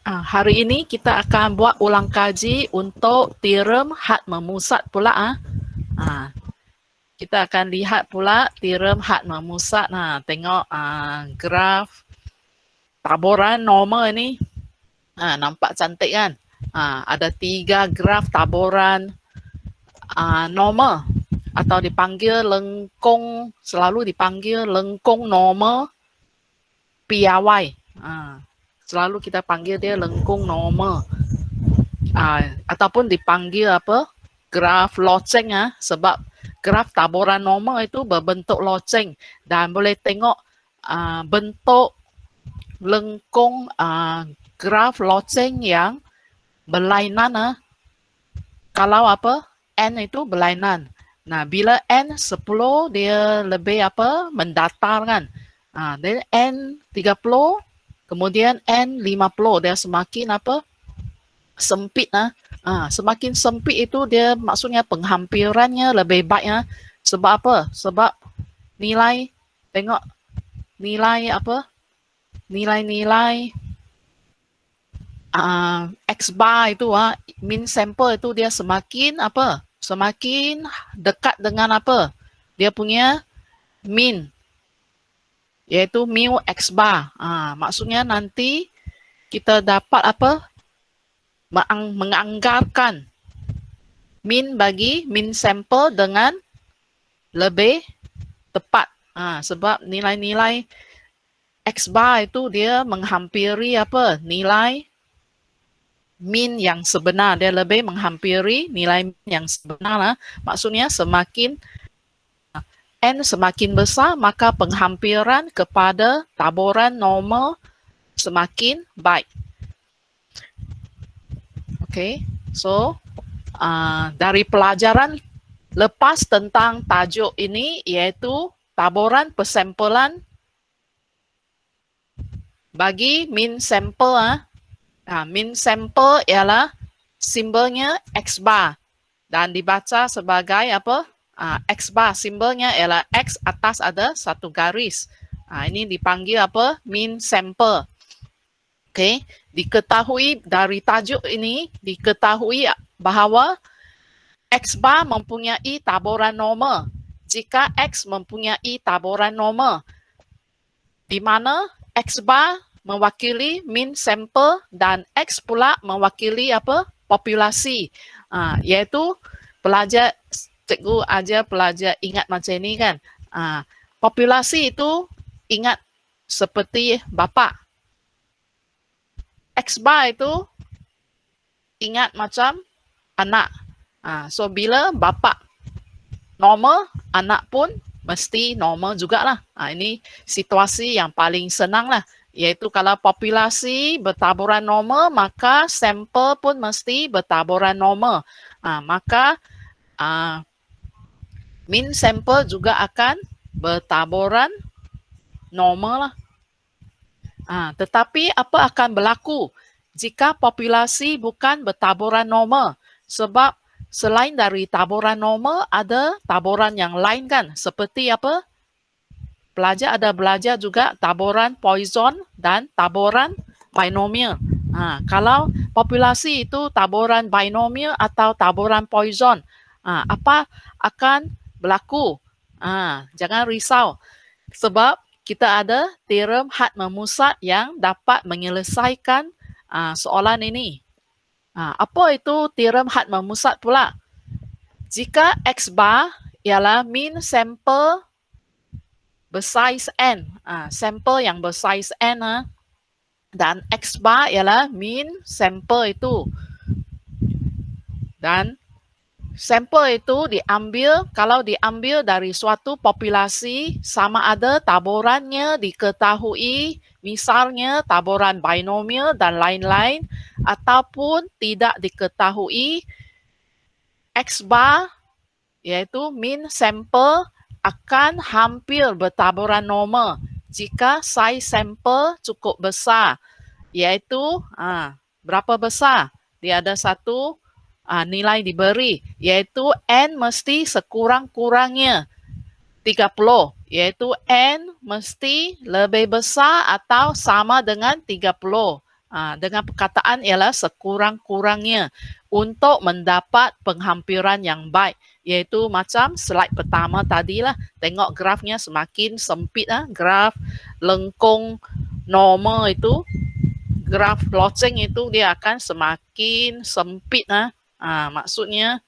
Hari ini kita akan buat ulang kaji untuk teorem had memusat pula. Kita akan lihat pula teorem had memusat. Tengok graf taburan normal ini. Nampak cantik kan? Ada 3 graf taburan normal atau dipanggil lengkung, selalu dipanggil lengkung normal piawai. Selalu kita panggil dia lengkung normal. Ataupun dipanggil apa? Graf loceng sebab graf taburan normal itu berbentuk loceng dan boleh tengok bentuk lengkung graf loceng yang berlainan kalau apa? N itu berlainan. Bila N 10 dia lebih apa? Mendatar kan. Dan N 30 kemudian N 50 dia semakin apa? Sempit. Semakin sempit itu dia maksudnya penghampirannya lebih baik. Sebab apa? Sebab nilai, tengok nilai apa? Nilai-nilai X bar itu min sample itu dia semakin apa? Semakin dekat dengan apa? Dia punya min, yaitu mu X bar. Maksudnya nanti kita dapat apa? Menganggarkan min bagi min sampel dengan lebih tepat. Sebab nilai-nilai X bar itu dia menghampiri apa? Nilai min yang sebenar. Dia lebih menghampiri nilai min yang sebenar. Maksudnya semakin N semakin besar, maka penghampiran kepada taburan normal semakin baik. Okay, so dari pelajaran lepas tentang tajuk ini, iaitu taburan persampelan bagi min sampel. Min sampel ialah simbolnya X bar dan dibaca sebagai apa? X bar, simbolnya ialah X atas ada satu garis. Ini dipanggil apa? Min sampel. Okay, diketahui dari tajuk ini, diketahui bahawa X bar mempunyai taburan normal. Jika X mempunyai taburan normal, di mana X bar mewakili min sampel dan X pula mewakili apa? Populasi. Iaitu pelajar, cikgu ajar pelajar ingat macam ini kan. Populasi itu ingat seperti bapa. X bar itu ingat macam anak. So bila bapa normal, anak pun mesti normal jugalah. Ini situasi yang paling senang lah. Iaitu kalau populasi bertaburan normal, maka sampel pun mesti bertaburan normal. Maka min sampel juga akan bertaburan normal lah. Tetapi apa akan berlaku jika populasi bukan bertaburan normal? Sebab selain dari taburan normal, ada taburan yang lain kan? Seperti apa? Pelajar ada belajar juga taburan Poisson dan taburan binomial. Kalau populasi itu taburan binomial atau taburan Poisson, apa akan berlaku? Jangan risau. Sebab kita ada teorem had memusat yang dapat menyelesaikan soalan ini. Apa itu teorem had memusat pula? Jika X bar ialah min sampel bersaiz N, sampel yang bersaiz N, dan X bar ialah min sampel itu. Dan sampel itu diambil, kalau diambil dari suatu populasi, sama ada taburannya diketahui, misalnya taburan binomial dan lain-lain, ataupun tidak diketahui, X bar iaitu min sampel akan hampir bertaburan normal jika saiz sampel cukup besar, iaitu berapa besar? Dia ada satu nilai diberi, iaitu N mesti sekurang-kurangnya 30, iaitu N mesti lebih besar atau sama dengan 30. Dengan perkataan ialah sekurang-kurangnya untuk mendapat penghampiran yang baik. Iaitu macam slide pertama tadilah. Tengok grafnya semakin sempit. Graf lengkung normal itu, graf loceng itu dia akan semakin sempit. Maksudnya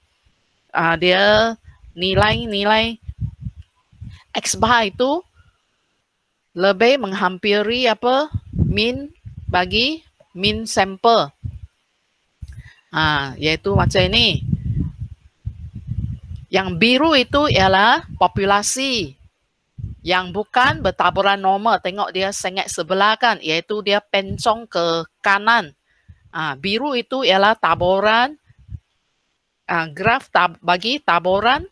dia nilai X bar itu lebih menghampiri min bagi min sampel. Yaitu macam ini. Yang biru itu ialah populasi yang bukan bertaburan normal. Tengok dia sangat sebelah kan, iaitu dia pencong ke kanan. Biru itu ialah taburan, graf bagi taburan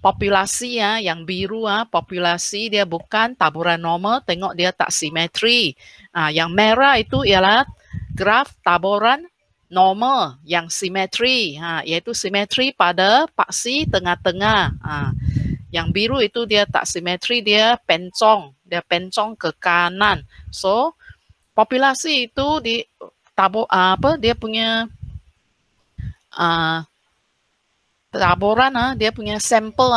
populasi yang biru, populasi dia bukan taburan normal. Tengok dia tak simetri. Yang merah itu ialah graf taburan normal yang simetri, iaitu simetri pada paksi tengah-tengah. Yang biru itu dia tak simetri, dia pencong ke kanan. So populasi itu dia punya taburan, dia punya sampel.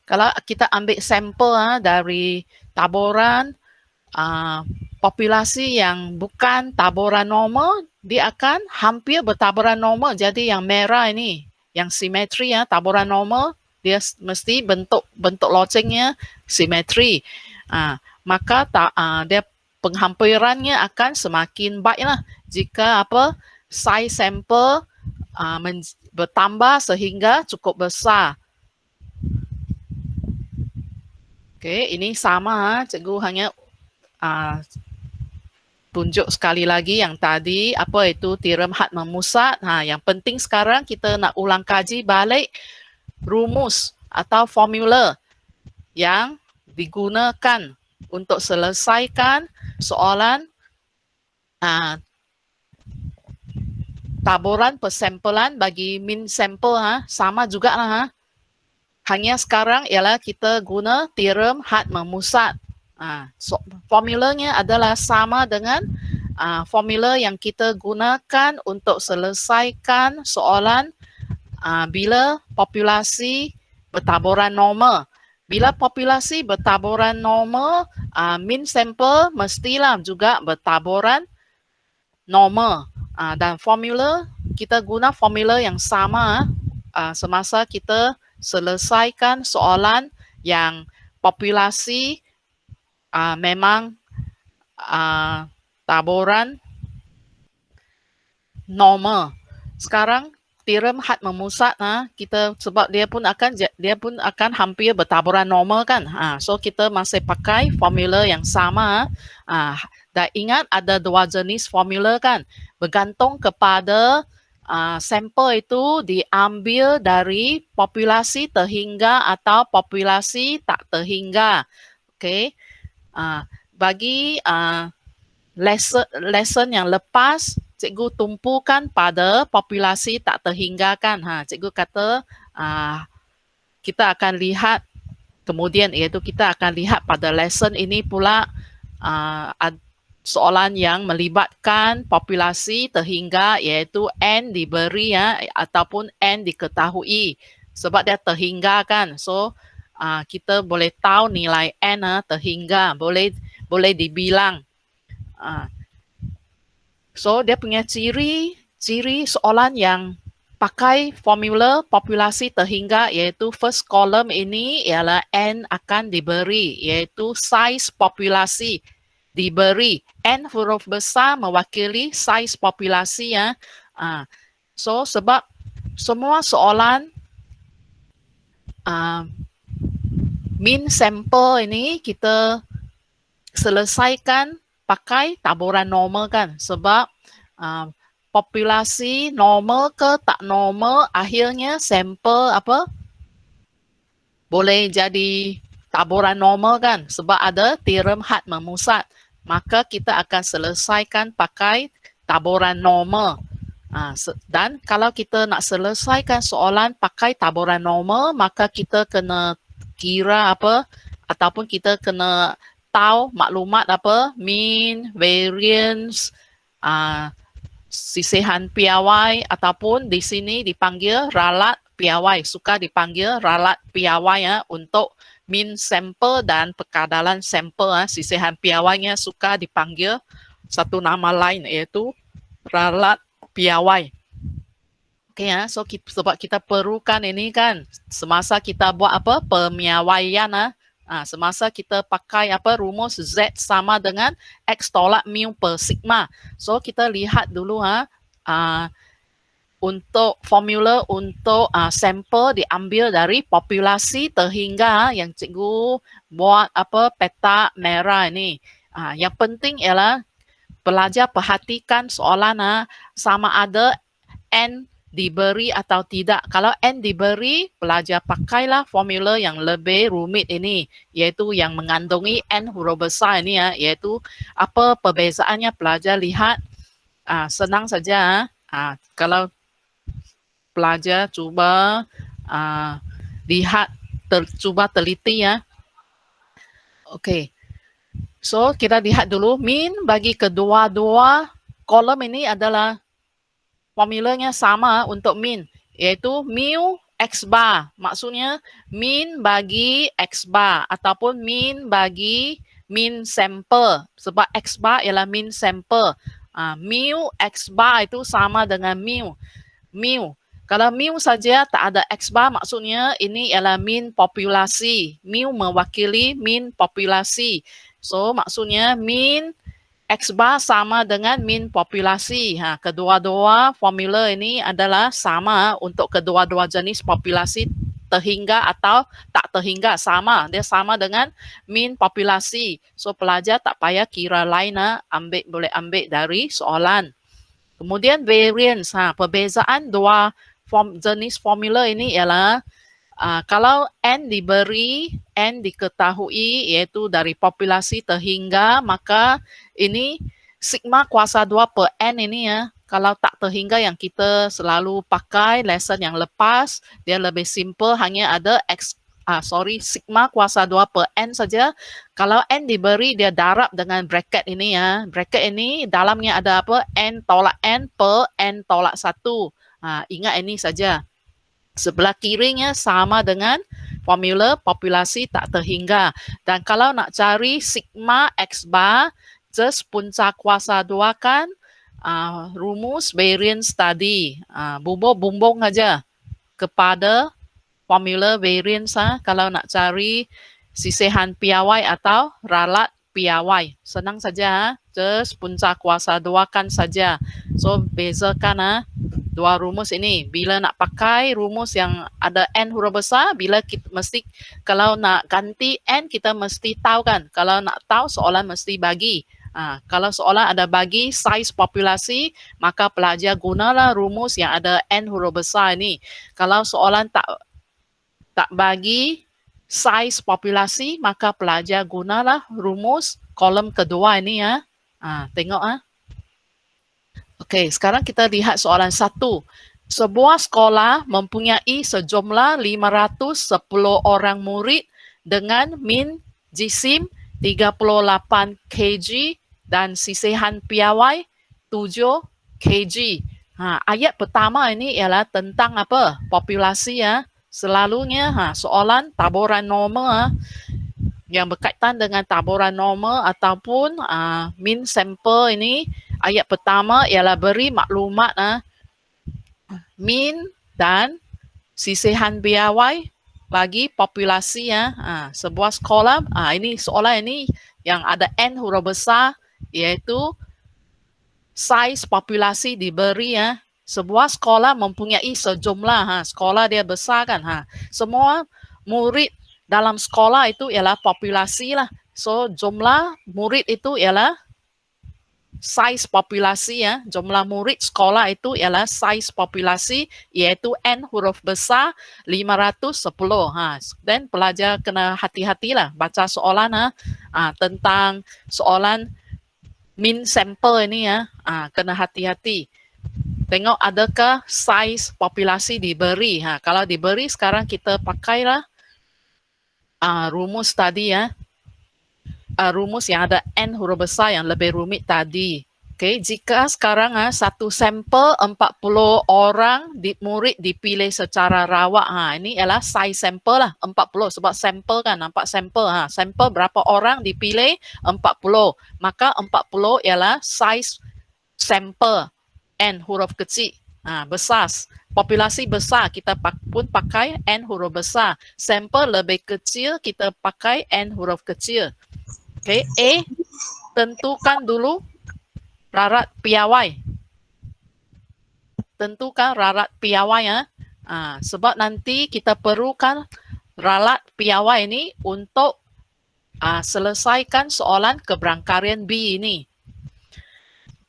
Kalau kita ambil sampel dari taburan populasi yang bukan taburan normal, dia akan hampir bertaburan normal. Jadi yang merah ini, yang simetri taburan normal, dia mesti bentuk locengnya simetri. Maka dia penghampirannya akan semakin baiklah jika size sampel bertambah sehingga cukup besar. Okey, ini sama. Cikgu hanya tunjuk sekali lagi yang tadi, apa itu teorem had memusat. Yang penting sekarang kita nak ulang kaji balik rumus atau formula yang digunakan untuk selesaikan soalan taburan persampelan bagi min sampel. Sama juga lah. Hanya sekarang ialah kita guna teorem had memusat. Formulanya adalah sama dengan formula yang kita gunakan untuk selesaikan soalan bila populasi bertaburan normal. Bila populasi bertaburan normal, min sampel mestilah juga bertaburan normal. Dan formula, kita guna formula yang sama semasa kita selesaikan soalan yang populasi memang taburan normal. Sekarang teorem had memusat kita, sebab dia pun akan hampir bertaburan normal kan. So kita masih pakai formula yang sama. Dan ingat ada dua jenis formula kan, bergantung kepada sampel itu diambil dari populasi terhingga atau populasi tak terhingga. Okey. Bagi lesson yang lepas, cikgu tumpukan pada populasi tak terhinggakan. Cikgu kata kita akan lihat kemudian, iaitu kita akan lihat pada lesson ini pula soalan yang melibatkan populasi terhingga, iaitu N diberi ataupun N diketahui. Sebab dia terhingga kan. So kita boleh tahu nilai N terhingga, boleh dibilang. So dia punya ciri soalan yang pakai formula populasi terhingga, iaitu first column ini ialah N akan diberi, iaitu size populasi diberi. N huruf besar mewakili size populasi. So sebab semua soalan min sampel ini kita selesaikan pakai taburan normal kan. Sebab populasi normal ke tak normal, akhirnya sampel boleh jadi taburan normal kan. Sebab ada teorem had memusat. Maka kita akan selesaikan pakai taburan normal. Dan kalau kita nak selesaikan soalan pakai taburan normal, maka kita kena kira ataupun kita kena tahu maklumat mean, variance, sisihan piawai ataupun di sini dipanggil ralat piawai, suka dipanggil ralat piawai ya, untuk min sampel dan pekadaran sampel. Sisihan piawainya suka dipanggil satu nama lain yaitu ralat piawai. Oke ya, so sebab kita perlukan ini kan semasa kita buat apa pemiawaian semasa kita pakai apa rumus Z sama dengan X tolak mu per sigma. So kita lihat dulu untuk formula untuk sampel diambil dari populasi terhingga yang cikgu buat apa peta merah ini. Yang penting ialah pelajar perhatikan soalan sama ada N diberi atau tidak. Kalau N diberi, pelajar pakailah formula yang lebih rumit ini, iaitu yang mengandungi N huruf besar ini ya, iaitu apa perbezaannya pelajar lihat. Senang saja. Kalau pelajar cuba lihat, cuba teliti ya. Okey. So, kita lihat dulu min bagi kedua-dua kolom ini adalah formulanya sama untuk min, iaitu mu X bar. Maksudnya min bagi X bar ataupun min bagi min sampel. Sebab X bar ialah min sampel. Mu X bar itu sama dengan mu. Kalau mu saja tak ada X bar, maksudnya ini ialah min populasi. Mu mewakili min populasi. So, maksudnya min X bar sama dengan min populasi. Kedua-dua formula ini adalah sama untuk kedua-dua jenis populasi terhingga atau tak terhingga, sama. Dia sama dengan min populasi. So pelajar tak payah kira lain, boleh ambil dari soalan. Kemudian variance, perbezaan dua jenis formula ini ialah kalau N diberi, N diketahui iaitu dari populasi terhingga, maka ini sigma kuasa 2 per N ini ya. Kalau tak terhingga yang kita selalu pakai lesson yang lepas, dia lebih simple, hanya ada sigma kuasa 2 per N saja. Kalau N diberi, dia darab dengan bracket ini ya. Bracket ini dalamnya ada apa? N tolak N per N tolak 1. Ingat ini saja. Sebelah kirinya sama dengan formula populasi tak terhingga. Dan kalau nak cari sigma X bar, just punca kuasa 2 kan rumus variance tadi. Bumbung aja kepada formula variance kalau nak cari sisihan piawai atau ralat piawai. Senang saja, just punca kuasa 2 kan saja. So bezakan dua rumus ini. Bila nak pakai rumus yang ada N huruf besar, bila kita mesti, kalau nak ganti N, kita mesti tahu kan. Kalau nak tahu, soalan mesti bagi. Kalau soalan ada bagi size populasi, maka pelajar gunalah rumus yang ada N huruf besar ini. Kalau soalan tak bagi size populasi, maka pelajar gunalah rumus kolom kedua ini ya. Tengok Okey, sekarang kita lihat soalan 1. Sebuah sekolah mempunyai sejumlah 510 orang murid dengan min jisim 38 kg dan sisihan piawai 7 kg. Ayat pertama ini ialah tentang apa? Populasi ya. Selalunya soalan taburan normal yang berkaitan dengan taburan normal ataupun min sampel ini, ayat pertama ialah beri maklumat min dan sisihan piawai bagi populasi ya. Sebuah sekolah, ini soalan ini yang ada N huruf besar, iaitu size populasi diberi ya. Sebuah sekolah mempunyai sejumlah, sekolah dia besar kan. Semua murid dalam sekolah itu ialah populasi lah. So jumlah murid itu ialah size populasi ya. Jumlah murid sekolah itu ialah size populasi, iaitu N huruf besar 510. Dan pelajar kena hati-hatilah baca soalan tentang soalan min sampel ini ya. Kena hati-hati. Tengok adakah size populasi diberi. Kalau diberi, sekarang kita pakailah rumus tadi ya. Rumus yang ada N huruf besar yang lebih rumit tadi. Okey, jika sekarang satu sampel 40 orang murid dipilih secara rawak. Ini ialah size sampel lah 40 sebab sampel kan nampak sampel. Sampel berapa orang dipilih 40. Maka 40 ialah size sampel N huruf kecil. Besar. Populasi besar kita pun pakai N huruf besar. Sampel lebih kecil kita pakai N huruf kecil. Okey, A tentukan dulu rarat piawai. Tentukan rarat piawai sebab nanti kita perlukan rarat piawai ini untuk selesaikan soalan keberangkarian B ini.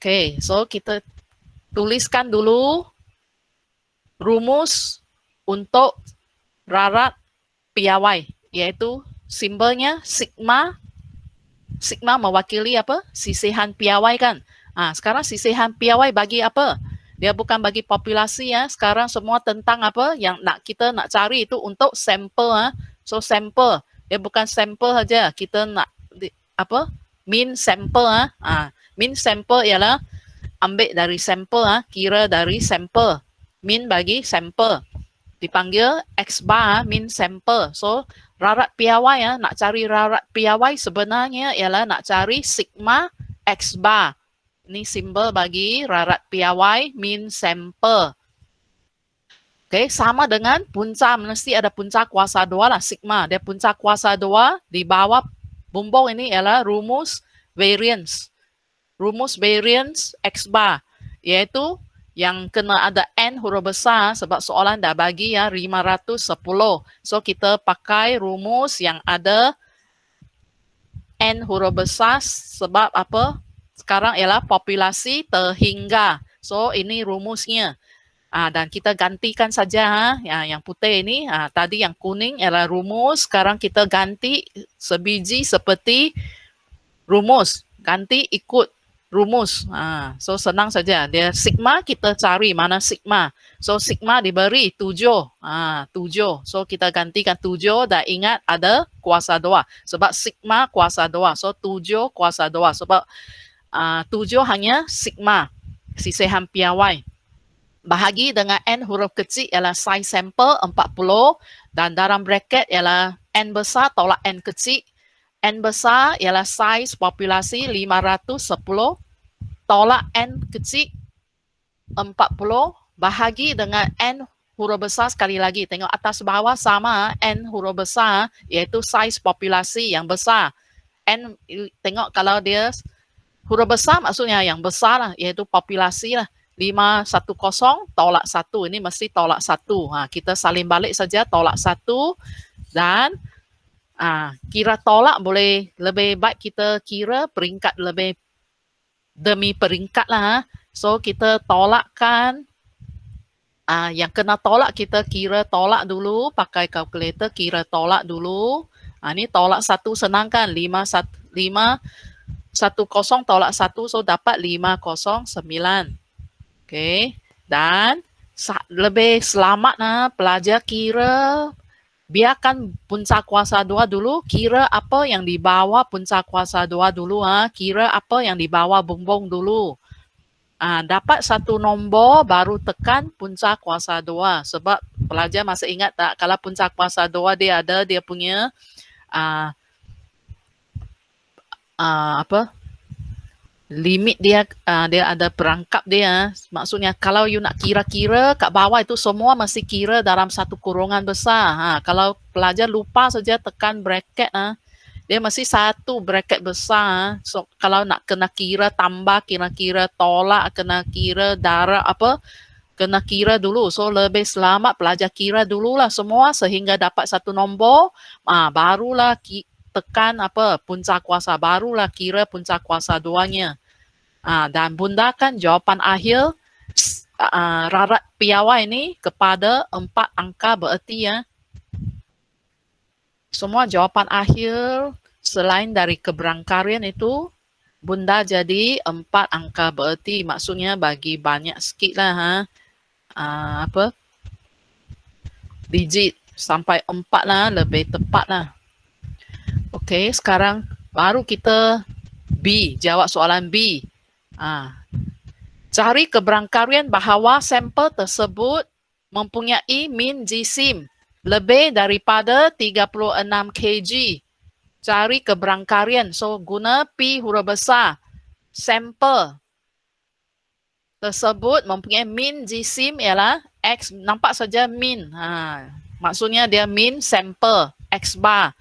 Okey, so kita tuliskan dulu rumus untuk rarat piawai, iaitu simbolnya sigma. Sigma mewakili apa? Sisihan piawai kan. Sekarang sisihan piawai bagi apa? Dia bukan bagi populasi ya. Sekarang semua tentang apa yang kita nak cari itu untuk sampel. So sampel, dia bukan sampel saja. Kita nak apa? Mean sampel. Mean sampel ialah ambil dari sampel, kira dari sampel. Mean bagi sampel. Dipanggil X bar mean sampel. So rarat piawai nak cari rarat piawai sebenarnya ialah nak cari sigma X bar. Ini simbol bagi rarat piawai mean sampel. Okey, sama dengan punca, mesti ada punca kuasa 2 lah, sigma. Dia punca kuasa 2 di bawah bumbung ini ialah rumus variance. Rumus variance X bar, iaitu yang kena ada N huruf besar sebab soalan dah bagi 510. So kita pakai rumus yang ada N huruf besar sebab apa? Sekarang ialah populasi terhingga. So ini rumusnya. Dan kita gantikan saja yang putih ini. Tadi yang kuning ialah rumus. Sekarang kita ganti sebiji seperti rumus. Ganti ikut rumus. So senang saja. Dia sigma kita cari mana sigma. So sigma diberi 7. 7. So kita gantikan 7 dan ingat ada kuasa 2. Sebab sigma kuasa 2. So 7 kuasa 2. Sebab 7 hanya sigma, sisihan piawai. Bahagi dengan N huruf kecil ialah size sampel 40 dan dalam bracket ialah N besar tolak N kecil. N besar ialah size populasi 510 tolak N kecil 40 bahagi dengan N huruf besar sekali lagi. Tengok atas bawah sama N huruf besar iaitu size populasi yang besar. N tengok kalau dia huruf besar maksudnya yang besar lah, iaitu populasi lah. 510 tolak 1. Ini mesti tolak 1. Kita salin balik saja tolak 1. Dan kira tolak boleh lebih baik kita kira peringkat lebih demi peringkat lah. So kita tolakkan. Yang kena tolak kita kira tolak dulu. Pakai kalkulator kira tolak dulu. Ini tolak 1 senang kan. 510 tolak 1, so dapat 509. Okey. Dan lebih selamat pelajar kira, biarkan punca kuasa 2 dulu, kira apa yang di bawah punca kuasa 2 dulu. Kira apa yang di bawah bumbung dulu. Dapat satu nombor baru tekan punca kuasa 2. Sebab pelajar masih ingat tak, kalau punca kuasa 2 dia ada dia punya limit dia, dia ada perangkap dia. Maksudnya kalau you nak kira-kira kat bawah itu semua mesti kira dalam satu kurungan besar. Kalau pelajar lupa saja tekan bracket, dia mesti satu bracket besar. So kalau nak kena kira tambah, kira-kira tolak, kena kira darab kena kira dulu. So lebih selamat pelajar kira dululah semua sehingga dapat satu nombor, barulah tekan punca kuasa, barulah kira punca kuasa 2-nya. Dan bundakan jawapan akhir rarat piawai ini kepada 4 angka bererti semua jawapan akhir selain dari keberangkarian itu bunda jadi 4 angka bererti. Maksudnya bagi banyak sikit lah digit sampai 4 lah lebih tepat lah. Okey, sekarang baru kita B, jawab soalan B. Cari keberangkarian bahawa sampel tersebut mempunyai min jisim lebih daripada 36 kg. Cari keberangkarian. So, guna P huruf besar. Sampel tersebut mempunyai min jisim ialah X. Nampak saja min. Maksudnya dia min sampel X bar.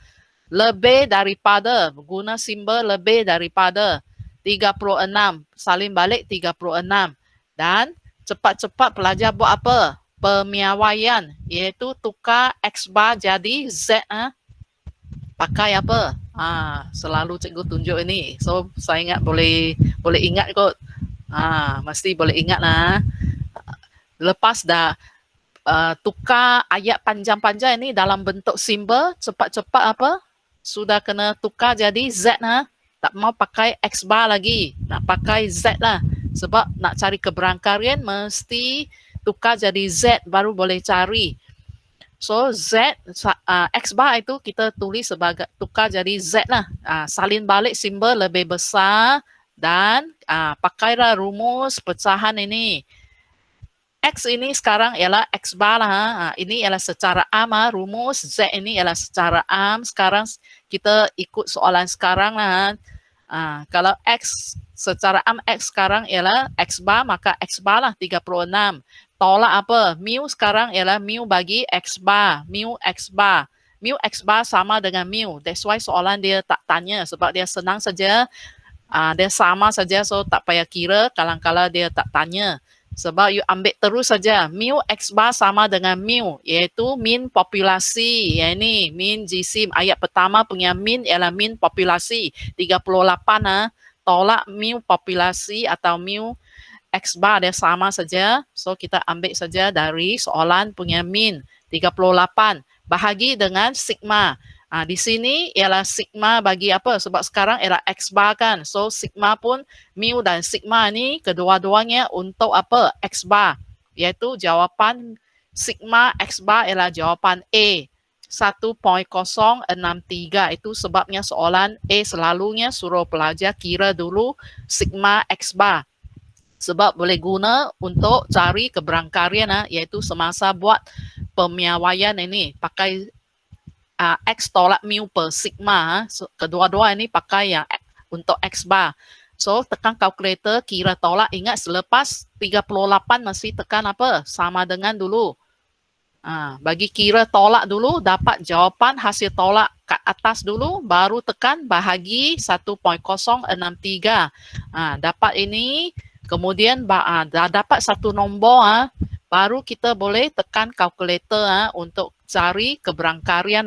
Lebih daripada, guna simbol lebih daripada 36, salin balik 36. Dan cepat-cepat pelajar buat apa? Pemiawaian, iaitu tukar X bar jadi Z. Pakai apa? Selalu cikgu tunjuk ini. So, saya ingat boleh ingat kot. Mesti boleh ingat lah. Lepas dah tukar ayat panjang-panjang ini dalam bentuk simbol, cepat-cepat apa? Sudah kena tukar jadi Z lah. Tak mau pakai X bar lagi. Nak pakai Z lah. Sebab nak cari keberangkarian mesti tukar jadi Z baru boleh cari. So Z, X bar itu kita tulis sebagai tukar jadi Z lah. Salin balik simbol lebih besar dan pakailah rumus pecahan ini. X ini sekarang ialah X bar lah. Ini ialah secara am rumus. Z ini ialah secara am. Sekarang kita ikut soalan sekarang lah. Kalau X secara am X sekarang ialah X bar, maka X bar lah 36. Tolak apa? Mu sekarang ialah mu bagi X bar. Mu X bar. Mu X bar sama dengan mu. That's why soalan dia tak tanya. Sebab dia senang saja. Dia sama saja. So tak payah kira kalau dia tak tanya. Sebab you ambil terus saja. Mu X bar sama dengan mu. Iaitu min populasi. Yang ini min jisim. Ayat pertama punya min ialah min populasi. 38. Tolak mu populasi atau mu X bar dia sama saja. So kita ambil saja dari soalan punya min. 38. Bahagi dengan sigma. Di sini ialah sigma bagi apa? Sebab sekarang ialah X bar kan. So sigma pun mu dan sigma ni kedua-duanya untuk apa? X bar. Iaitu jawapan sigma X bar ialah jawapan A. 1.063. Itu sebabnya soalan A selalunya suruh pelajar kira dulu sigma X bar. Sebab boleh guna untuk cari keberangkarian iaitu semasa buat pemiawaian ini. Pakai X tolak mu per sigma. So, kedua-dua ini pakai yang untuk X bar. So, tekan kalkulator, kira tolak. Ingat selepas 38 mesti tekan apa? Sama dengan dulu. Bagi kira tolak dulu, dapat jawapan hasil tolak kat atas dulu, baru tekan bahagi 1.063. Dapat ini, kemudian dah dapat satu nombor, baru kita boleh tekan kalkulator untuk cari keberangkarian.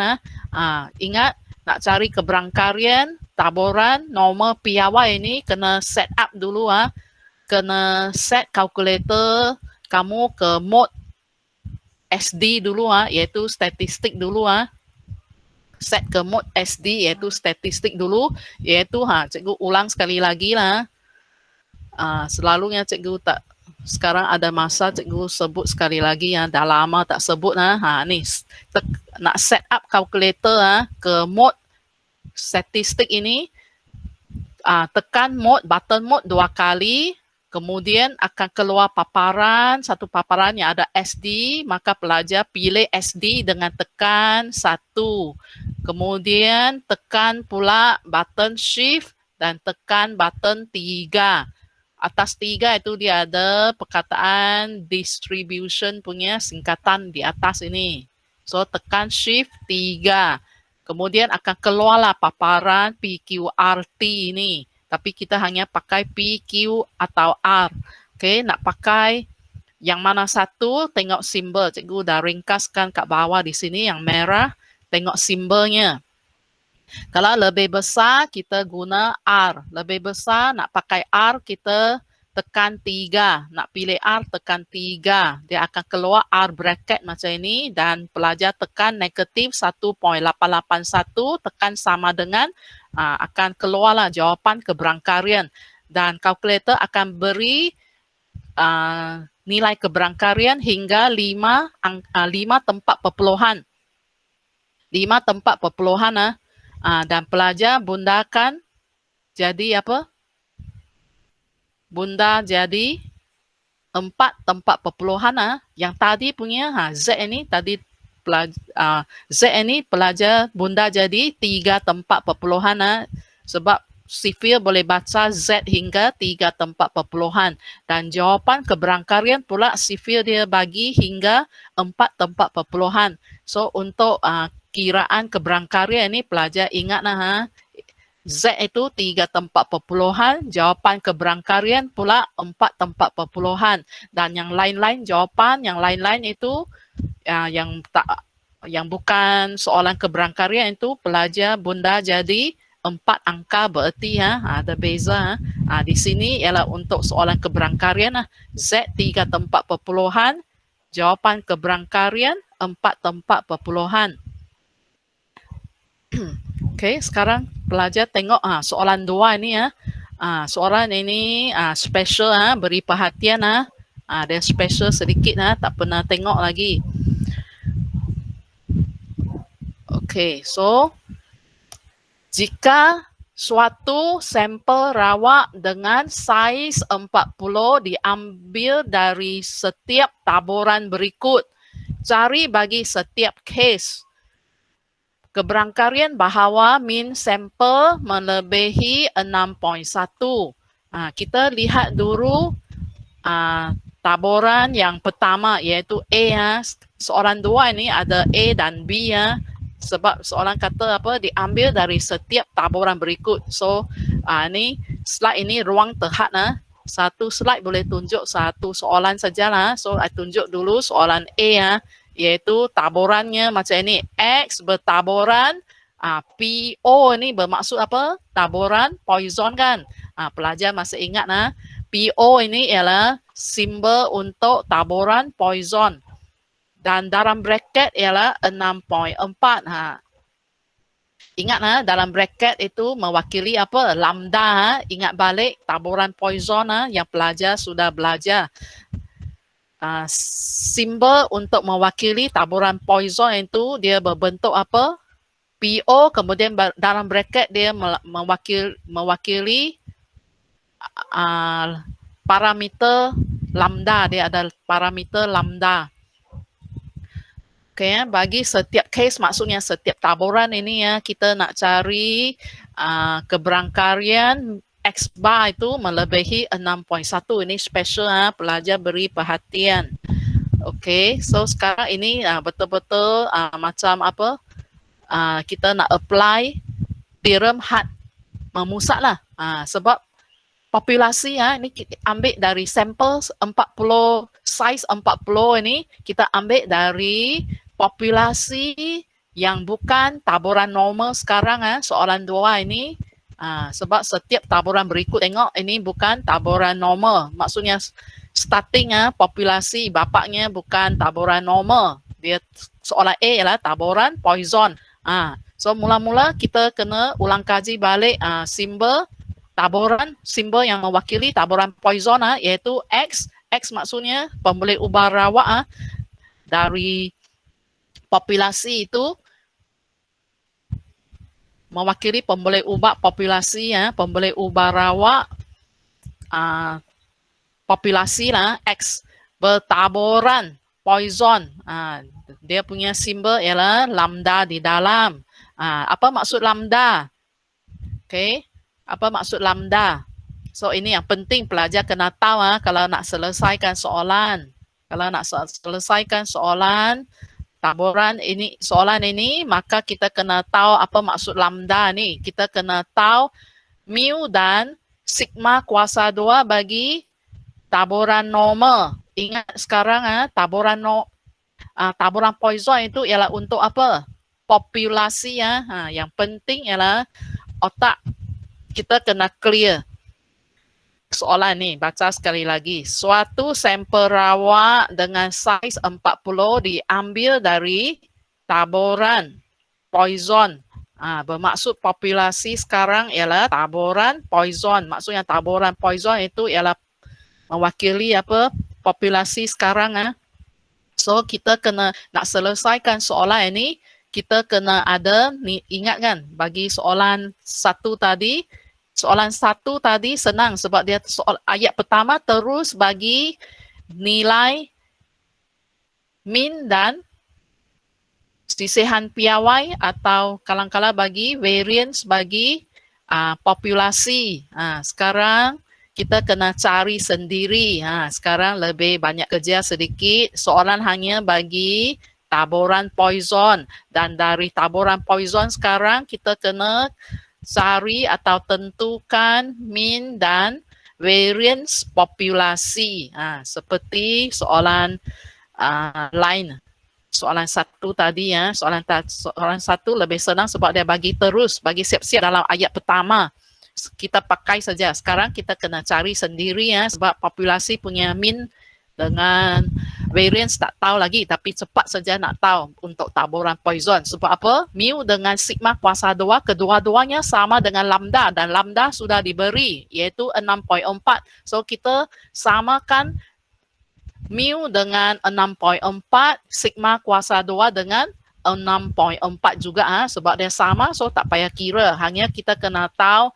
Ingat, nak cari keberangkarian, taburan, normal piawai ini kena set up dulu. Kena set kalkulator kamu ke mode SD dulu, iaitu statistik dulu. Set ke mode SD iaitu statistik dulu, iaitu cikgu ulang sekali lagi lah. Selalunya cikgu tak, sekarang ada masa cikgu sebut sekali lagi, dah lama tak sebut lah. Ni nak set up kalkulator ke mode statistik ini, tekan mode, button mode 2 kali, kemudian akan keluar paparan, satu paparan yang ada SD, maka pelajar pilih SD dengan tekan 1. Kemudian tekan pula button shift dan tekan button 3. Atas 3 itu dia ada perkataan distribution punya singkatan di atas ini. So tekan shift 3. Kemudian akan keluarlah paparan PQRT ini. Tapi kita hanya pakai PQ atau R. Okey, nak pakai yang mana satu, tengok simbol. Cikgu dah ringkaskan kat bawah di sini yang merah. Tengok simbolnya. Kalau lebih besar, kita guna R. Lebih besar, nak pakai R, kita tekan 3. Nak pilih R, tekan 3. Dia akan keluar R bracket macam ini. Dan pelajar tekan negatif 1.881. Tekan sama dengan, akan keluarlah jawapan keberangkarian. Dan kalkulator akan beri nilai keberangkarian hingga 5 tempat perpuluhan. 5 tempat perpuluhan. Dan pelajar bundakan jadi apa? Bunda jadi 4 tempat perpuluhan. Yang tadi punya Z ini tadi Z ini pelajar bunda jadi 3 tempat perpuluhan. Sebab sifir boleh baca Z hingga 3 tempat perpuluhan. Dan jawapan keberangkarian pula sifir dia bagi hingga 4 tempat perpuluhan. So untuk kiraan keberangkarian ini pelajar ingat Z itu 3 tempat perpuluhan, jawapan keberangkarian pula 4 tempat perpuluhan. Dan yang lain-lain jawapan, yang lain-lain itu yang bukan soalan keberangkarian itu pelajar bunda jadi 4 angka bererti ada beza. Di sini ialah untuk soalan keberangkarian Z 3 tempat perpuluhan, jawapan keberangkarian 4 tempat perpuluhan. Okey, sekarang pelajar tengok soalan 2 ini soalan ini special beri perhatian ada special sedikit tak pernah tengok lagi. Okey, so jika suatu sampel rawak dengan saiz 40 diambil dari setiap taburan berikut, cari bagi setiap kes. Keberangkarian bahawa min sampel melebihi 6.1. Kita lihat dulu taburan yang pertama iaitu A. Soalan 2 ini ada A dan B sebab soalan kata apa diambil dari setiap taburan berikut. So ni slide ini ruang terhad satu slide boleh tunjuk satu soalan sajalah. So I tunjuk dulu soalan A iaitu taburannya macam ini, X bertaburan PO ini bermaksud apa? Taburan Poisson kan. Pelajar masih ingat PO ini ialah simbol untuk taburan Poisson. Dan dalam bracket ialah 6.4. Ingat dalam bracket itu mewakili apa? Lambda. Ingat balik taburan Poisson yang pelajar sudah belajar. Simbol untuk mewakili taburan Poisson itu dia berbentuk apa? PO, kemudian dalam bracket dia mewakili parameter lambda. Dia ada parameter lambda. Okay, bagi setiap case maksudnya setiap taburan ini kita nak cari keberangkarian X bar itu melebihi 6.1. Ini special pelajar beri perhatian. Okay, so sekarang ini betul-betul macam apa? Kita nak apply theorem had memusat lah. Sebab populasi ini kita ambil dari sampel 40, size 40 ini kita ambil dari populasi yang bukan taburan normal sekarang soalan 2 ini. Sebab setiap taburan berikut tengok ini bukan taburan normal. Maksudnya starting populasi bapaknya bukan taburan normal. Dia soalan A ialah taburan Poisson. So mula-mula kita kena ulang kaji balik simbol taburan, simbol yang mewakili taburan Poisson iaitu X. X maksudnya pemboleh ubah rawak dari populasi itu mewakili pemboleh ubah populasi pemboleh ubah rawak populasi X bertaburan Poisson. Dia punya simbol ialah lambda di dalam. Apa maksud lambda? Okay, apa maksud lambda? So ini yang penting pelajar kena tahu kalau nak selesaikan soalan. Kalau nak selesaikan soalan taburan ini, soalan ini, maka kita kena tahu apa maksud lambda ni. Kita kena tahu mu dan sigma kuasa 2 bagi taburan normal. Ingat sekarang taburan Poisson itu ialah untuk apa? Populasi yang penting ialah otak kita kena clear. Soalan ni baca sekali lagi. Suatu sampel rawak dengan saiz 40 diambil dari taburan Poisson. Bermaksud populasi sekarang ialah taburan Poisson. Maksudnya taburan Poisson itu ialah mewakili apa? Populasi sekarang. So kita kena nak selesaikan soalan ini, kita kena ada ingat kan bagi soalan 1 tadi. Soalan 1 tadi senang sebab dia soal ayat pertama terus bagi nilai mean dan sisihan piawai atau kadang-kala bagi variance bagi populasi. Sekarang kita kena cari sendiri. Sekarang lebih banyak kerja sedikit. Soalan hanya bagi taburan poison. Dan dari taburan poison sekarang kita kena cari atau tentukan mean dan variance populasi. Seperti soalan lain. Soalan satu tadi ya, soalan satu lebih senang sebab dia bagi terus, bagi siap-siap dalam ayat pertama. Kita pakai saja. Sekarang kita kena cari sendiri ya, sebab populasi punya mean dengan variance tak tahu lagi, tapi cepat saja nak tahu untuk taburan poison. Sebab apa? Mu dengan sigma kuasa 2, kedua-duanya sama dengan lambda, dan lambda sudah diberi, iaitu 6.4. So, kita samakan mu dengan 6.4, sigma kuasa 2 dengan 6.4 juga sebab dia sama, so tak payah kira. Hanya kita kena tahu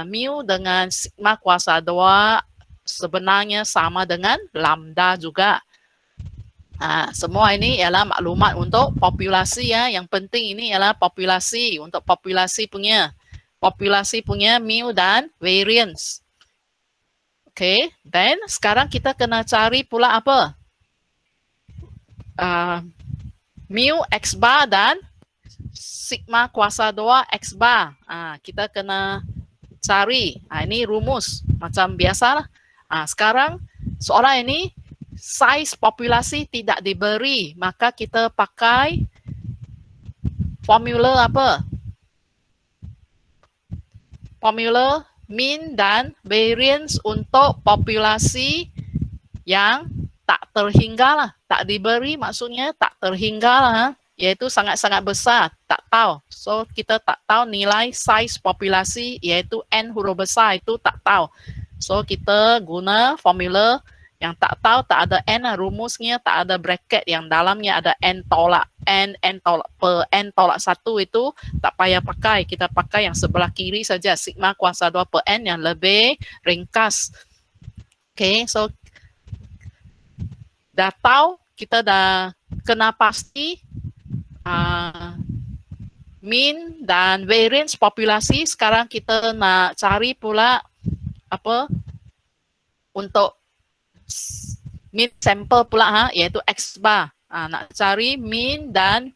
mu dengan sigma kuasa 2 sebenarnya sama dengan lambda juga. Semua ini ialah maklumat untuk populasi ya. Yang penting ini ialah populasi, untuk populasi punya mu dan variance. Okay, then sekarang kita kena cari pula apa? Mu X bar dan sigma kuasa 2 X bar. Kita kena cari. Ini rumus macam biasa lah. Sekarang soalan ini size populasi tidak diberi, maka kita pakai formula apa? Formula mean dan variance untuk populasi yang tak terhingga lah. Tak diberi maksudnya tak terhingga lah. Iaitu sangat-sangat besar. Tak tahu. So, kita tak tahu nilai size populasi iaitu N huruf besar itu tak tahu. So, kita guna formula yang tak tahu, tak ada N, rumusnya tak ada bracket yang dalamnya ada N tolak. N tolak per N tolak 1 itu tak payah pakai. Kita pakai yang sebelah kiri saja. Sigma kuasa 2 per N yang lebih ringkas. Okay, so dah tahu, kita dah kena pasti mean dan variance populasi. Sekarang kita nak cari pula apa untuk mean sample pula iaitu X bar. Nak cari mean dan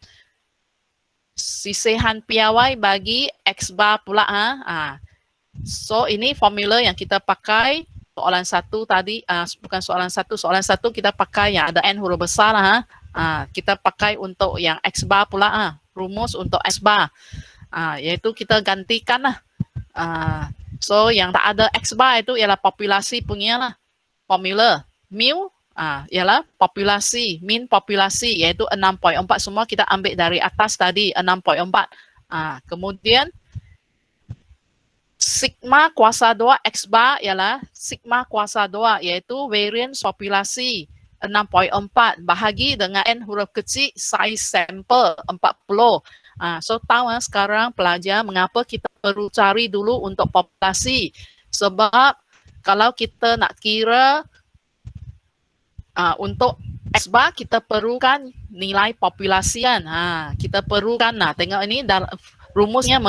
sisihan piawai bagi X bar pula. So ini formula yang kita pakai. Soalan satu tadi, bukan soalan satu kita pakai yang ada N huruf besar. Kita pakai untuk yang X bar pula. Rumus untuk X bar. Iaitu kita gantikan lah. So yang tak ada X bar itu ialah populasi punya lah. Formula mu ialah populasi, mean populasi iaitu 6.4. Semua kita ambil dari atas tadi 6.4. Kemudian sigma kuasa 2 X bar ialah sigma kuasa 2 iaitu variance populasi 6.4 bahagi dengan N huruf kecil size sample 40. So tahu sekarang pelajar mengapa kita perlu cari dulu untuk populasi. Sebab kalau kita nak kira untuk X bar kita perlukan nilai populasian. Kita perlukan, tengok ini rumusnya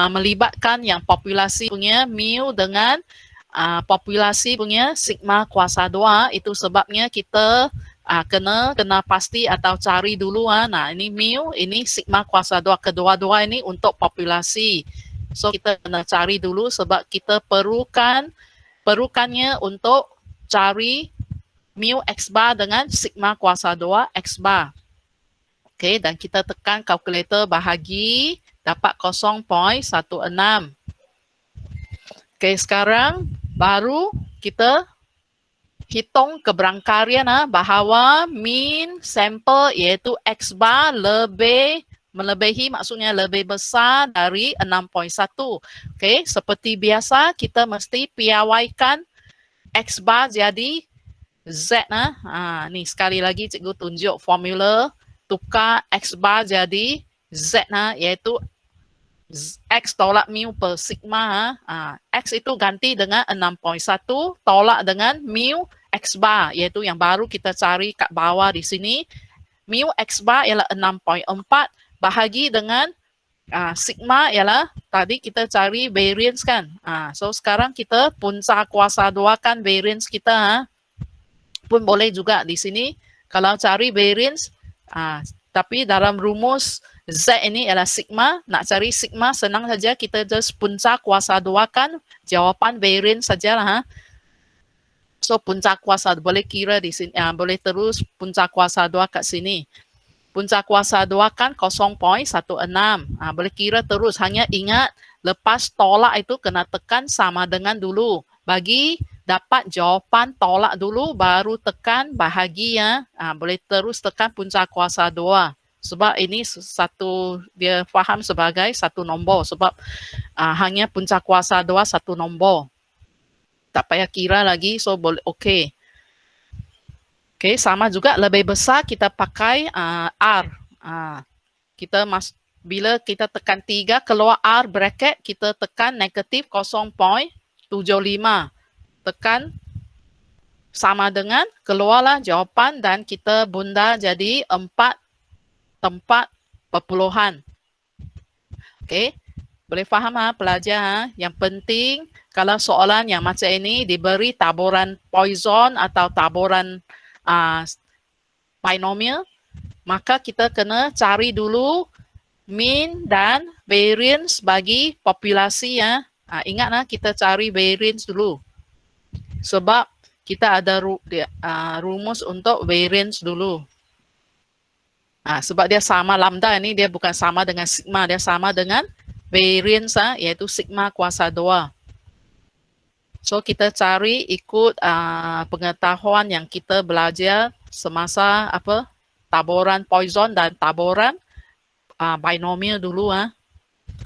melibatkan yang populasi punya mu dengan populasi punya sigma kuasa 2. Itu sebabnya kita kena pasti atau cari dulu. Nah ini mu, ini sigma kuasa 2. Kedua-dua ini untuk populasi. So kita kena cari dulu sebab kita perlukannya untuk cari mu X bar dengan sigma kuasa 2 X bar. Okay, dan kita tekan kalkulator bahagi, dapat 0.16. Okay, sekarang baru kita hitung keberangkarian bahawa mean sample iaitu X bar melebihi, maksudnya lebih besar dari 6.1. Okay, seperti biasa kita mesti piawaikan X bar jadi Z. Ni sekali lagi cikgu tunjuk formula tukar X bar jadi Z iaitu X tolak mu per sigma. X itu ganti dengan 6.1 tolak dengan mu X bar, iaitu yang baru kita cari kat bawah di sini. Mu X bar ialah 6.4 bahagi dengan sigma ialah tadi kita cari variance kan. So sekarang kita punca kuasa 2 kan variance kita pun boleh juga di sini kalau cari variance. Tapi dalam rumus Z ini ialah sigma. Nak cari sigma senang saja, kita just punca kuasa 2 kan jawapan variance sajalah. So punca kuasa boleh kira di sini, boleh terus punca kuasa 2 kat sini. Punca kuasa 2 kan 0.16. Boleh kira terus, hanya ingat lepas tolak itu kena tekan sama dengan dulu. Bagi dapat jawapan tolak dulu baru tekan bahagi ya. Boleh terus tekan punca kuasa 2. Sebab ini satu, dia faham sebagai satu nombor. Sebab hanya punca kuasa 2 satu nombor. Tak payah kira lagi, so boleh okey. Okey, sama juga lebih besar kita pakai R. Bila kita tekan 3 keluar R bracket, kita tekan negatif 0.75. Tekan sama dengan keluarlah jawapan dan kita bunda jadi 4 perpuluhan. Okey. Boleh faham pelajar? Yang penting kalau soalan yang macam ini diberi taburan Poisson atau taburan binomial, maka kita kena cari dulu mean dan variance bagi populasi ya. Ingatlah kita cari variance dulu. Sebab kita ada rumus untuk variance dulu. Sebab dia sama lambda ini, dia bukan sama dengan sigma, dia sama dengan variance iaitu sigma kuasa 2. So kita cari ikut pengetahuan yang kita belajar semasa taburan Poisson dan taburan binomial dulu.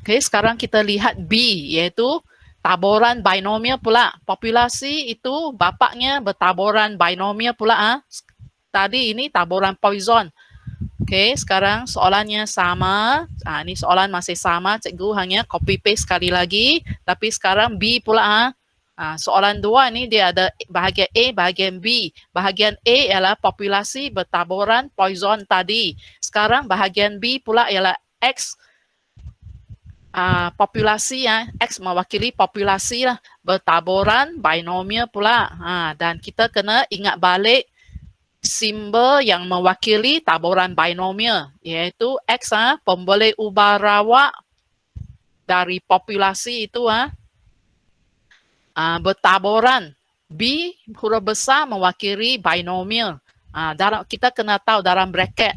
Okey, sekarang kita lihat B iaitu taburan binomial pula. Populasi itu bapaknya bertaburan binomial pula. Tadi ini taburan Poisson. Okey, sekarang soalannya sama. Ini soalan masih sama, cikgu hanya copy paste sekali lagi. Tapi sekarang B pula. Soalan 2 ni dia ada bahagian A, bahagian B. Bahagian A ialah populasi bertaburan Poisson tadi. Sekarang bahagian B pula ialah X. Populasi X mewakili populasi lah, bertaburan binomial pula. Dan kita kena ingat balik simbol yang mewakili taburan binomial, iaitu X pemboleh ubah rawak dari populasi itu bertaburan. B huruf besar mewakili binomial. Kita kena tahu dalam bracket.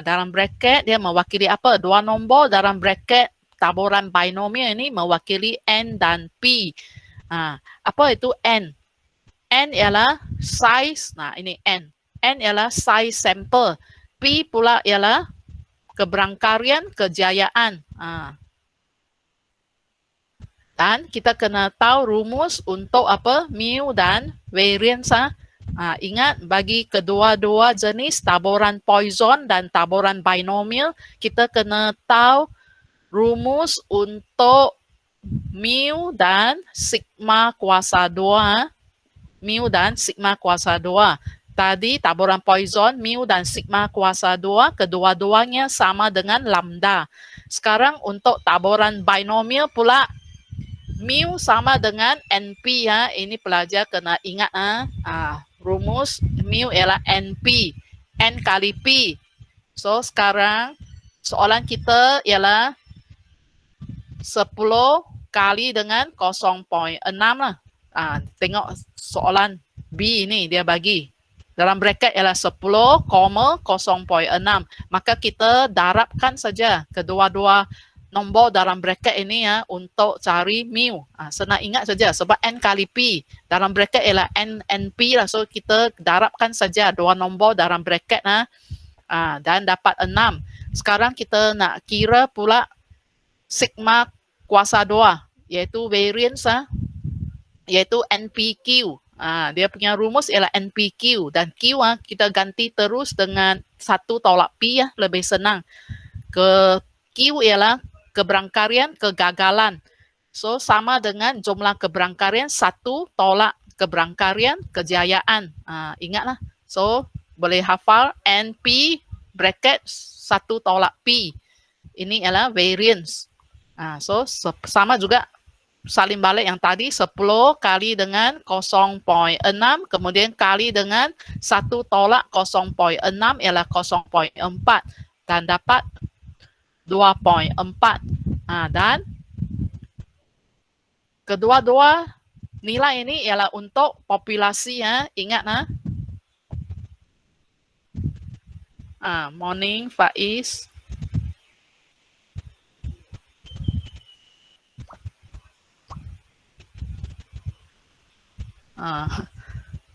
Dalam bracket dia mewakili apa? 2 nombor dalam bracket taburan binomial ini mewakili N dan P. Apa itu N? N ialah size. Ini N. N ialah size sampel. P pula ialah keberangkarian kejayaan. Dan kita kena tahu rumus untuk apa? Mu dan variance. Ingat, bagi kedua-dua jenis taburan Poisson dan taburan binomial, kita kena tahu rumus untuk mu dan sigma kuasa 2. Mu dan sigma kuasa 2. Tadi taburan Poisson, mu dan sigma kuasa 2, kedua-duanya sama dengan lambda. Sekarang untuk taburan binomial pula, mu sama dengan NP ya. Ini pelajar kena ingat rumus mu ialah NP. N kali P. So sekarang soalan kita ialah 10 kali dengan 0.6 lah. Tengok soalan B ini dia bagi. Dalam bracket ialah 10,0.6. Maka kita darabkan saja kedua-dua nombor dalam bracket ini untuk cari mu. Senang ingat saja sebab N kali P. Dalam bracket ialah NP lah. So kita darabkan saja dua nombor dalam bracket dan dapat 6. Sekarang kita nak kira pula sigma kuasa 2 iaitu variance iaitu NPQ. Dia punya rumus ialah NPQ dan Q kita ganti terus dengan 1 tolak P lebih senang. Q ialah keberangkarian kegagalan. So sama dengan jumlah keberangkarian 1 tolak keberangkarian, kejayaan. Ingatlah. So, boleh hafal NP bracket 1 tolak P. Ini adalah variance. So, sama juga salin balik yang tadi 10 kali dengan 0.6 kemudian kali dengan 1 tolak 0.6 ialah 0.4 dan dapat 2.4. Dan kedua-dua nilai ini ialah untuk populasi ya. Ingat morning Faiz.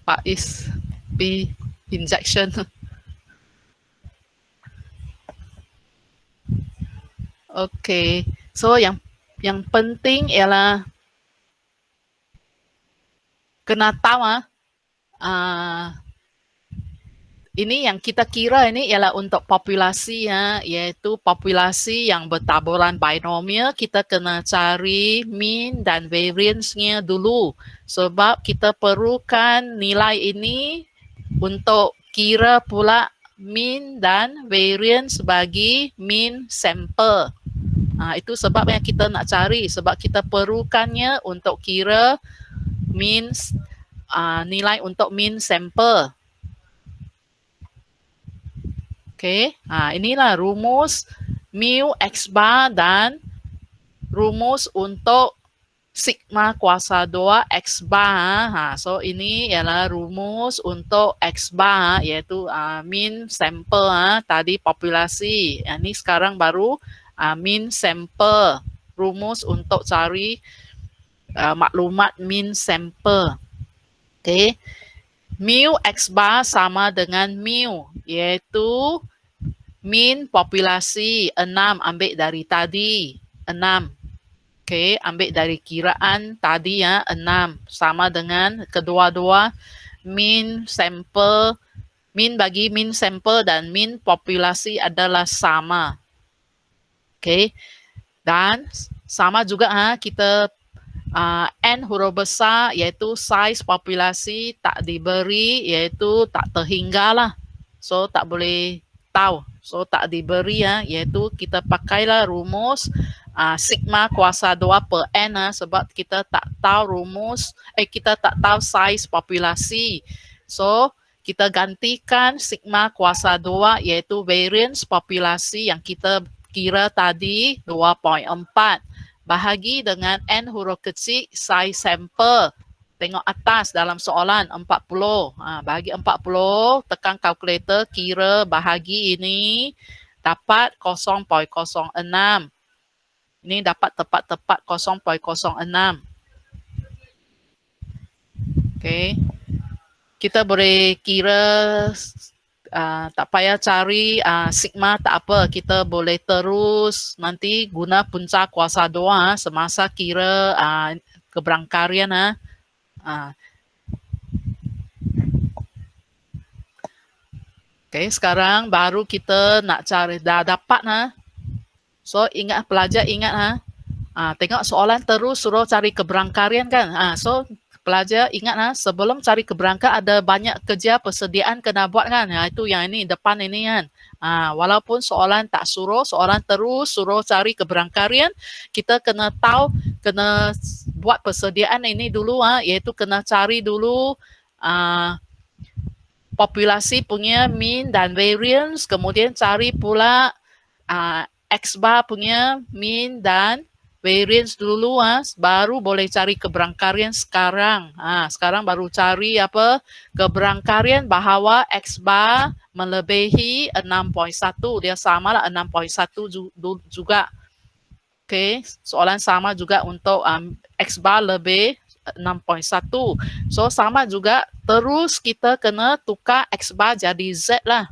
Faiz B injection. Okay. So yang penting ialah kena tahu ini yang kita kira ini ialah untuk populasi ya, iaitu populasi yang bertaburan binomial. Kita kena cari mean dan variance-nya dulu sebab kita perlukan nilai ini untuk kira pula mean dan variance bagi mean sample. Itu sebabnya kita nak cari, sebab kita perlukannya untuk kira mean nilai untuk mean sample. Okay, inilah rumus mu x bar dan rumus untuk sigma kuasa 2 x bar. So ini ialah rumus untuk x bar iaitu mean sample tadi populasi. Ini sekarang baru mean sample, rumus untuk cari maklumat mean sample. Okay. Mu x bar sama dengan mu, iaitu mean populasi 6, ambil dari tadi 6. Okay, ambil dari kiraan tadi ya 6, sama dengan kedua-dua mean sample, mean bagi mean sample dan mean populasi adalah sama. Okay, dan sama juga kita N huruf besar iaitu size populasi tak diberi, iaitu tak terhinggalah. So tak boleh tahu. So tak diberi iaitu kita pakailah rumus sigma kuasa 2 per N sebab kita tak tahu rumus, kita tak tahu size populasi. So kita gantikan sigma kuasa 2 iaitu variance populasi yang kita kira tadi 2.4. Bahagi dengan N huruf kecil size sample. Tengok atas dalam soalan 40. Bahagi 40, tekan kalkulator, kira bahagi ini dapat 0.06. Ini dapat tepat-tepat 0.06. Okay. Kita boleh kira tak payah cari sigma tak apa, kita boleh terus nanti guna punca kuasa 2 semasa kira keberangkarian. Okay, sekarang baru kita nak cari, dah dapat So ingat pelajar, ingat tengok soalan terus suruh cari keberangkarian kan. So pelajar ingat sebelum cari keberangkarian ada banyak kerja persediaan kena buat kan. Itu yang ini depan ini kan. Walaupun soalan tak suruh, soalan terus suruh cari keberangkarian, kita kena tahu, kena buat persediaan ini dulu iaitu kena cari dulu populasi punya mean dan variance, kemudian cari pula X bar punya mean dan variance dulu baru boleh cari keberangkarian sekarang. Sekarang baru cari apa? Keberangkarian bahawa X bar melebihi 6.1. Dia samalah 6.1 juga. Okay, soalan sama juga untuk X bar lebih 6.1. So sama juga terus kita kena tukar X bar jadi Z lah.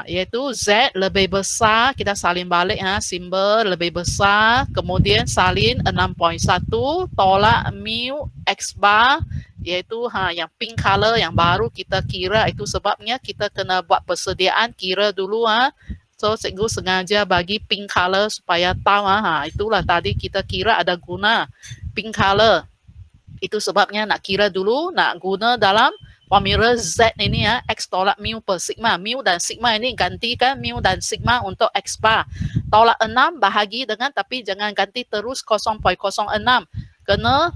Iaitu Z lebih besar, kita salin balik simbol lebih besar, kemudian salin 6.1 tolak mu X bar, iaitu yang pink color yang baru kita kira. Itu sebabnya kita kena buat persediaan kira dulu. So cikgu sengaja bagi pink color supaya tahu. Itulah tadi kita kira ada guna pink color. Itu sebabnya nak kira dulu, nak guna dalam formula Z ini ya, X tolak mu per sigma. Mu dan sigma ini gantikan mu dan sigma untuk X bar. Tolak 6 bahagi dengan, tapi jangan ganti terus 0.06. Kena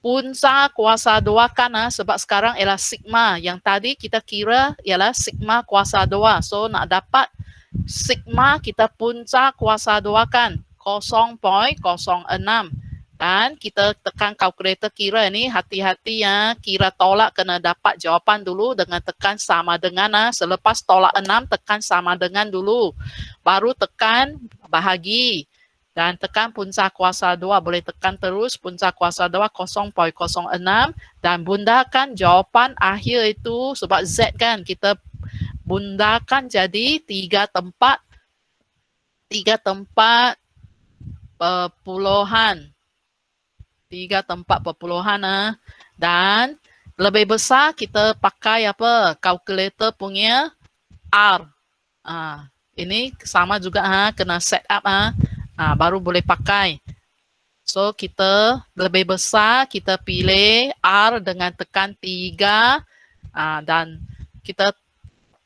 punca kuasa 2 kan, sebab sekarang ialah sigma. Yang tadi kita kira ialah sigma kuasa 2. So nak dapat sigma kita punca kuasa 2 kan, 0.06. Dan kita tekan kalkulator kira ni, hati-hati ya, kira tolak kena dapat jawapan dulu dengan tekan sama dengan. Selepas tolak 6 tekan sama dengan dulu, baru tekan bahagi dan tekan punca kuasa 2. Boleh tekan terus punca kuasa 2 0.06 dan bundakan jawapan akhir itu, sebab Z kan, kita bundakan jadi 3 tempat perpuluhan. 3 tempat perpuluhan dan lebih besar kita pakai apa, kalkulator punya R. Ini sama juga kena set up baru boleh pakai. So kita lebih besar kita pilih R dengan tekan 3 dan kita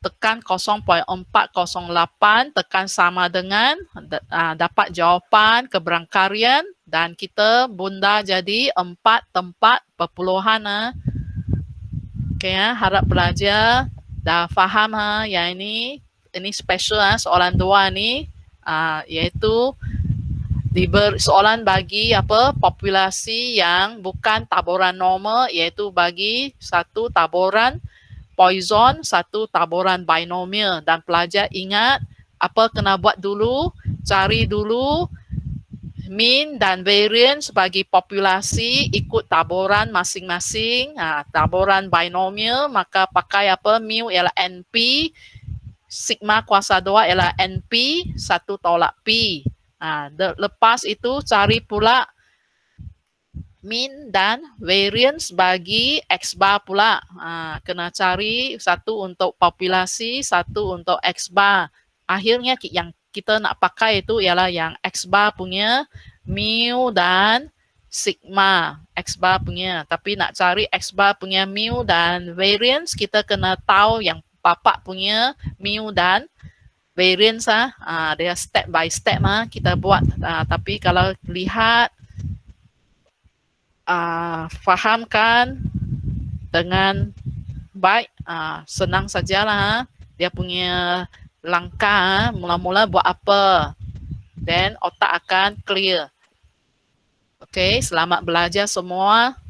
tekan 0.408, tekan sama dengan, dapat jawapan keberangkarian dan kita bunda jadi 4 tempat perpuluhan. Okay, harap pelajar dah faham yang ini special soalan 2 ni, iaitu soalan bagi apa, populasi yang bukan taburan normal, iaitu bagi satu taburan Poisson, satu taburan binomial. Dan pelajar ingat apa kena buat dulu, cari dulu mean dan variance bagi populasi ikut taburan masing-masing. Taburan binomial maka pakai apa, mu ialah NP, sigma kuasa 2 ialah NP 1 tolak P. Lepas itu cari pula mean dan variance bagi X bar pula. Kena cari satu untuk populasi, satu untuk X bar. Akhirnya yang kita nak pakai itu ialah yang X bar punya mu dan sigma. X bar punya. Tapi nak cari X bar punya mu dan variance, kita kena tahu yang bapak punya mu dan variance. Dia step by step kita buat. Tapi kalau lihat, fahamkan dengan baik, senang sajalah dia punya langkah, mula-mula buat apa, then otak akan clear. Okay, selamat belajar semua.